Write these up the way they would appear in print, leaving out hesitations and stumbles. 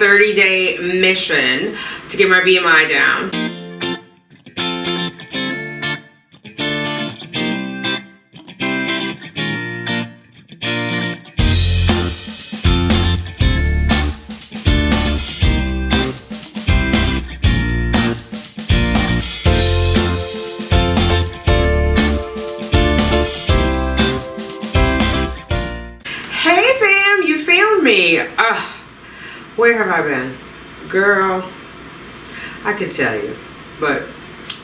30-day mission to get my BMI down. Where have I been? Girl, I could tell you, but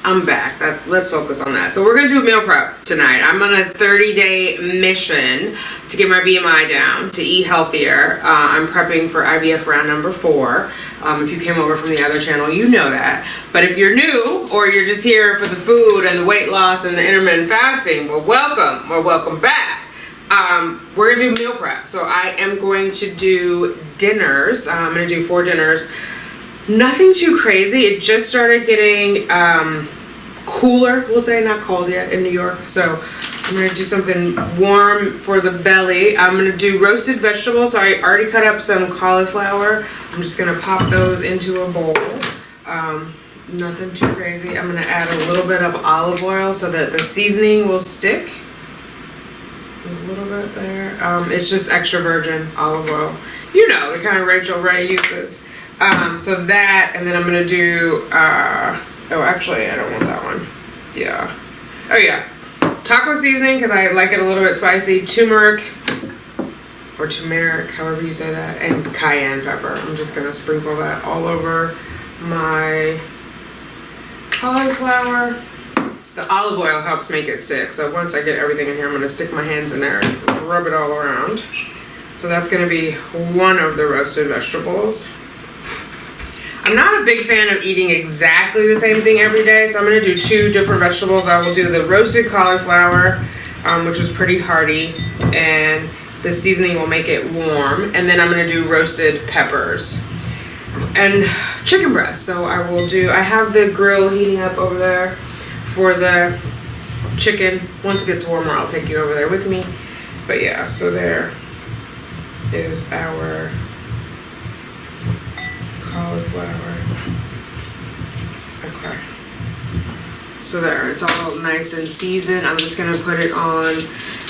I'm back. Let's focus on that. So we're going to do a meal prep tonight. I'm on a 30-day mission to get my BMI down, to eat healthier. I'm prepping for IVF round number 4. If you came over from the other channel, you know that. But if you're new or you're just here for the food and the weight loss and the intermittent fasting, well, welcome or welcome back. We're gonna do meal prep. So I am going to do dinners. I'm gonna do 4 dinners. Nothing too crazy. It just started getting cooler, we'll say, not cold yet in New York. So I'm gonna do something warm for the belly. I'm gonna do roasted vegetables. So I already cut up some cauliflower. I'm just gonna pop those into a bowl. Nothing too crazy. I'm gonna add a little bit of olive oil so that the seasoning will stick. A little bit there. It's just extra virgin olive oil. You know, the kind Rachel Ray uses. So that, and then I'm going to do, oh, actually, I don't want that one. Yeah. Oh, yeah. Taco seasoning, because I like it a little bit spicy. Turmeric, or turmeric, however you say that. And cayenne pepper. I'm just going to sprinkle that all over my cauliflower. The olive oil helps make it stick. So once I get everything in here, I'm going to stick my hands in there and rub it all around. So that's going to be one of the roasted vegetables. I'm not a big fan of eating exactly the same thing every day. So I'm going to do 2 different vegetables. I will do the roasted cauliflower, which is pretty hearty. And the seasoning will make it warm. And then I'm going to do roasted peppers and chicken breast. So I have the grill heating up over there for the chicken. Once it gets warmer, I'll take you over there with me. But yeah, so there is our cauliflower. Okay. So there, it's all nice and seasoned. I'm just gonna put it on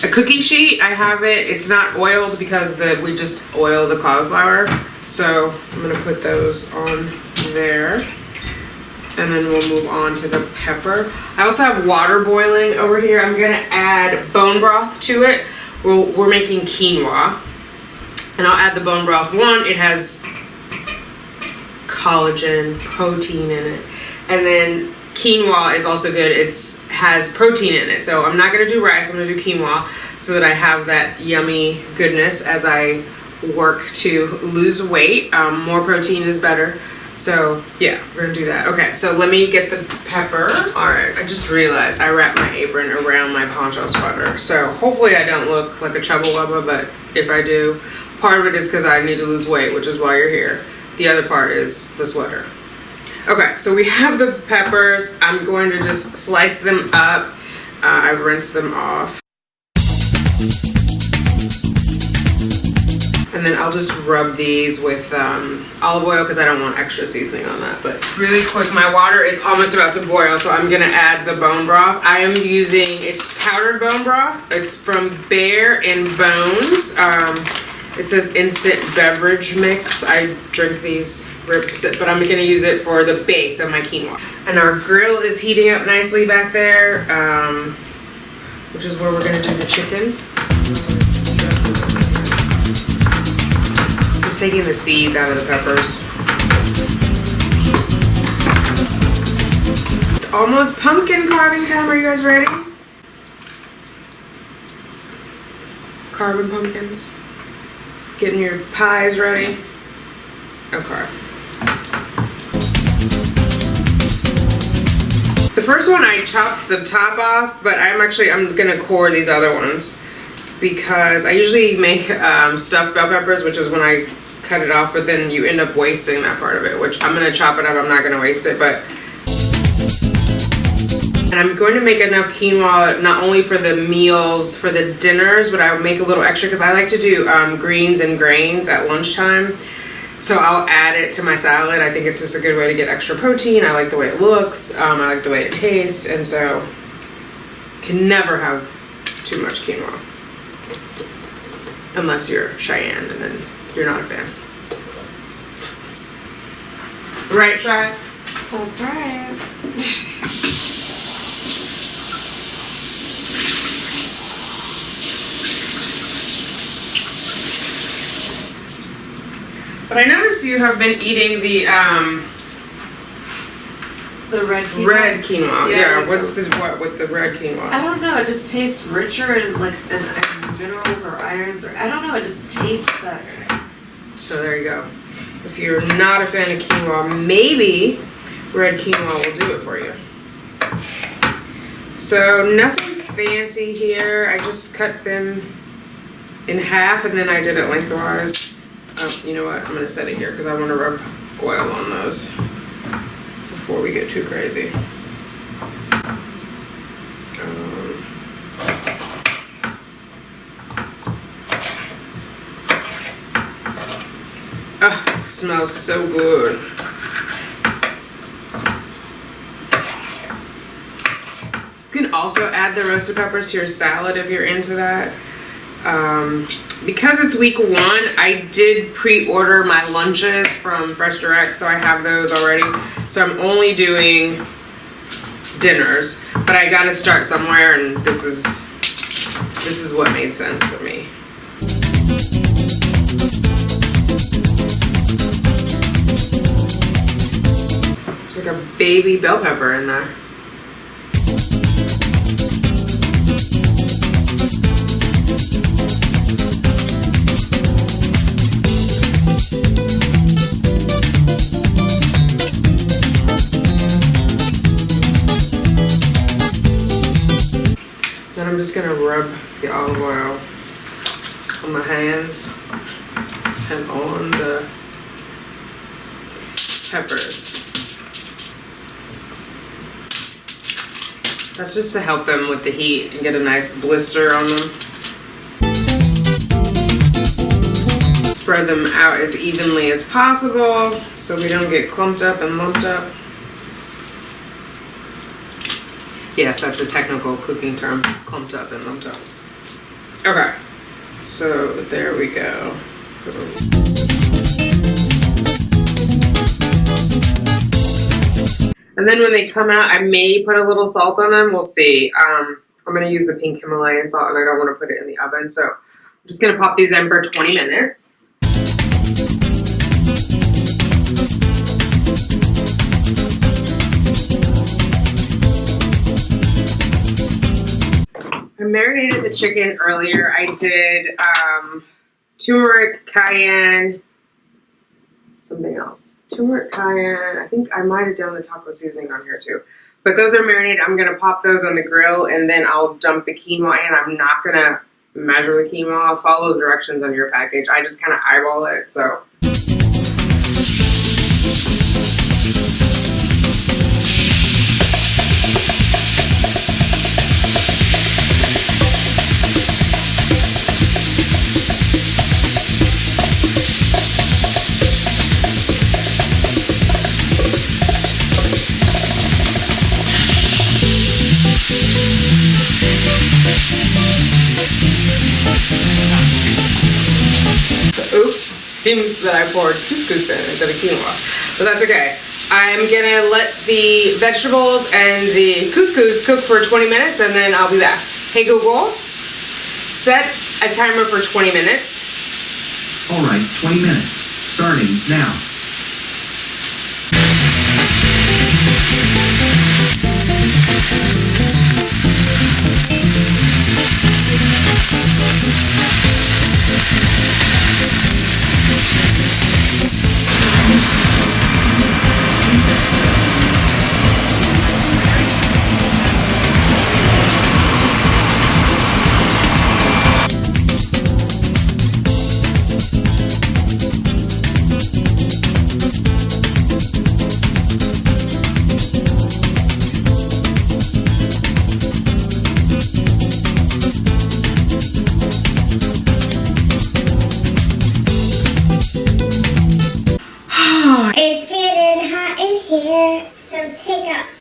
a cookie sheet. I have it, it's not oiled because we just oil the cauliflower. So I'm gonna put those on there. And then we'll move on to the pepper. I also have water boiling over here. I'm gonna add bone broth to it. We're making quinoa. And I'll add the bone broth. One, it has collagen, protein in it. And then quinoa is also good. It has protein in it. So I'm not gonna do rice, I'm gonna do quinoa so that I have that yummy goodness as I work to lose weight. More protein is better. So yeah, we're gonna do that. Okay, so let me get the peppers. All right, I just realized I wrapped my apron around my poncho sweater. So hopefully I don't look like a chubba wubba, but if I do, part of it is because I need to lose weight, which is why you're here. The other part is the sweater. Okay, so we have the peppers. I'm going to just slice them up. I've rinsed them off. And then I'll just rub these with olive oil because I don't want extra seasoning on that. But really quick, my water is almost about to boil, so I'm gonna add the bone broth. I am using, it's powdered bone broth. It's from Bear and Bones. It says instant beverage mix. I drink these, but I'm gonna use it for the base of my quinoa. And our grill is heating up nicely back there, which is where we're gonna do the chicken. Taking the seeds out of the peppers. It's almost pumpkin carving time. Are you guys ready? Carving pumpkins. Getting your pies ready. Okay. The first one I chopped the top off, but I'm gonna core these other ones because I usually make stuffed bell peppers, which is when I cut it off, but then you end up wasting that part of it, which I'm gonna chop it up. I'm not gonna waste it, but. And I'm going to make enough quinoa not only for the meals, for the dinners, but I would make a little extra because I like to do greens and grains at lunchtime. So I'll add it to my salad. I think it's just a good way to get extra protein. I like the way it looks. I like the way it tastes. And so can never have too much quinoa. Unless you're Cheyenne, and then you're not a fan. Right, Shy? That's right. But I noticed you have been eating the red quinoa. Red quinoa. Yeah. Like What's what with the red quinoa? I don't know. It just tastes richer and and minerals or irons or I don't know. It just tastes better. So there you go. If you're not a fan of quinoa, maybe red quinoa will do it for you. So nothing fancy here. I just cut them in half and then I did it lengthwise. Oh, you know what? I'm gonna set it here because I want to rub oil on those before we get too crazy. Oh, it smells so good. You can also add the roasted peppers to your salad if you're into that. Because it's week 1, I did pre-order my lunches from Fresh Direct, so I have those already. So I'm only doing dinners, but I gotta start somewhere, and this is what made sense for me. There's like a baby bell pepper in there. I'm just gonna rub the olive oil on my hands and on the peppers. That's just to help them with the heat and get a nice blister on them. Spread them out as evenly as possible so we don't get clumped up and lumped up. Yes, that's a technical cooking term, clumped up and lumped up. Okay, so there we go. And then when they come out, I may put a little salt on them, we'll see. I'm gonna use the pink Himalayan salt and I don't wanna put it in the oven, so I'm just gonna pop these in for 20 minutes. I marinated the chicken earlier. I did turmeric, cayenne, something else. Turmeric, cayenne. I think I might have done the taco seasoning on here too. But those are marinated. I'm going to pop those on the grill and then I'll dump the quinoa in. I'm not going to measure the quinoa. I'll follow the directions on your package. I just kind of eyeball it, so. Oops, seems that I poured couscous in instead of quinoa, but that's okay. I'm gonna let the vegetables and the couscous cook for 20 minutes and then I'll be back. Hey Google, set a timer for 20 minutes. All right, 20 minutes, starting now.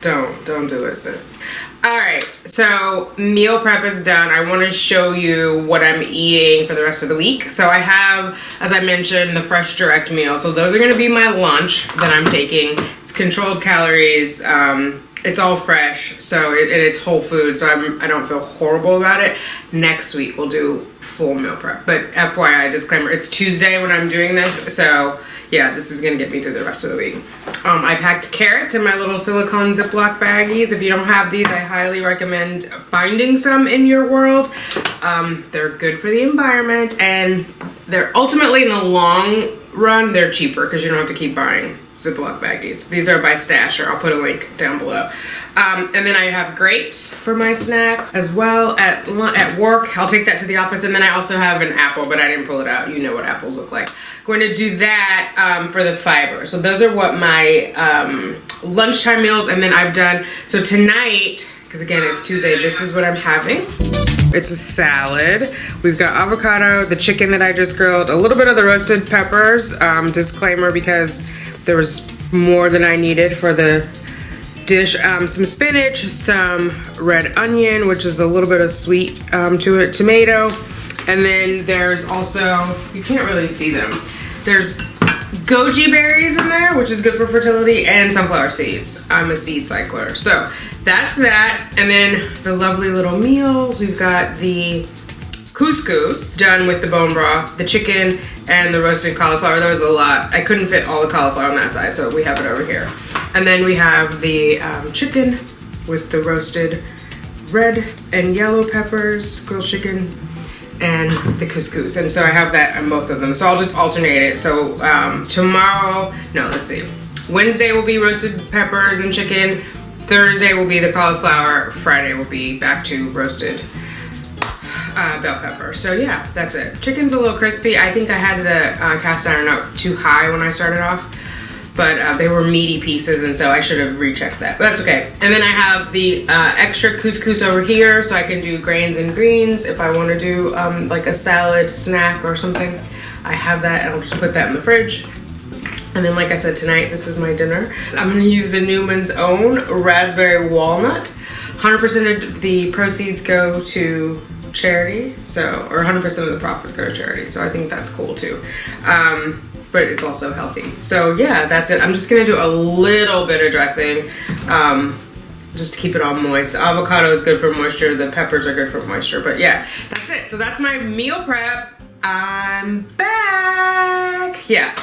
Don't do it, sis. Alright, so meal prep is done. I want to show you what I'm eating for the rest of the week. So I have, as I mentioned, the fresh direct meal. So those are going to be my lunch that I'm taking. It's controlled calories. It's all fresh, so and it's whole food, so I don't feel horrible about it. Next week we'll do full meal prep. But FYI, disclaimer, it's Tuesday when I'm doing this, so yeah, this is gonna get me through the rest of the week. I packed carrots in my little silicone Ziploc baggies. If you don't have these, I highly recommend finding some in your world. They're good for the environment, and they're ultimately, in the long run, they're cheaper because you don't have to keep buying Ziploc baggies. These are by Stasher. I'll put a link down below. And then I have grapes for my snack as well at work. I'll take that to the office. And then I also have an apple, but I didn't pull it out. You know what apples look like. Going to do that for the fiber. So those are what my lunchtime meals. And then I've done, so tonight, because again, it's Tuesday, this is what I'm having. It's a salad. We've got avocado, the chicken that I just grilled, a little bit of the roasted peppers. Disclaimer, because there was more than I needed for the dish. Some spinach, some red onion, which is a little bit of sweet to it, tomato. And then there's also, you can't really see them, there's goji berries in there, which is good for fertility, and sunflower seeds. I'm a seed cycler. So that's that. And then the lovely little meals. We've got the couscous done with the bone broth, the chicken, and the roasted cauliflower. There was a lot. I couldn't fit all the cauliflower on that side, so we have it over here. And then we have the chicken with the roasted red and yellow peppers, grilled chicken, and the couscous. And so I have that on both of them. So I'll just alternate it. So Wednesday will be roasted peppers and chicken. Thursday will be the cauliflower. Friday will be back to roasted bell pepper. So yeah, that's it. Chicken's a little crispy. I think I had the cast iron up too high when I started off, but they were meaty pieces, and so I should have rechecked that, but that's okay. And then I have the extra couscous over here, so I can do grains and greens if I want to do like a salad snack or something. I have that, and I'll just put that in the fridge. And then, like I said, tonight, this is my dinner. I'm gonna use the Newman's Own raspberry walnut. 100% of the proceeds go to charity, so, or 100% of the profits go to charity, so I think that's cool too. But it's also healthy. So yeah, that's it. I'm just gonna do a little bit of dressing, just to keep it all moist. The avocado is good for moisture, the peppers are good for moisture, but yeah, that's it. So that's my meal prep. I'm back. Yeah.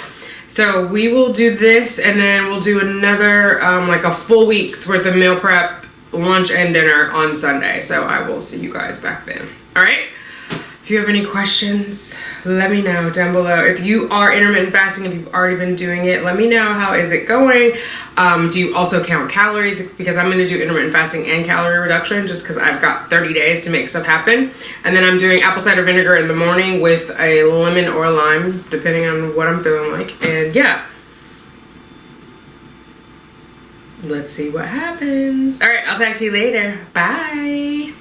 So we will do this, and then we'll do another, like a full week's worth of meal prep, lunch and dinner on Sunday. So I will see you guys back then. All right? If you have any questions, let me know down below. If you are intermittent fasting, if you've already been doing it, let me know, how is it going? Do you also count calories? Because I'm gonna do intermittent fasting and calorie reduction just because I've got 30 days to make stuff happen. And then I'm doing apple cider vinegar in the morning with a lemon or lime, depending on what I'm feeling like. And yeah, let's see what happens. All right, I'll talk to you later. Bye.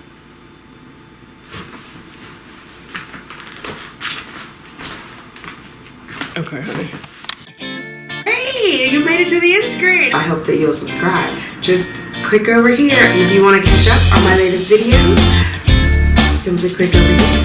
Okay, honey. Hey, you made it to the end screen. I hope that you'll subscribe. Just click over here, and if you want to catch up on my latest videos, simply click over here.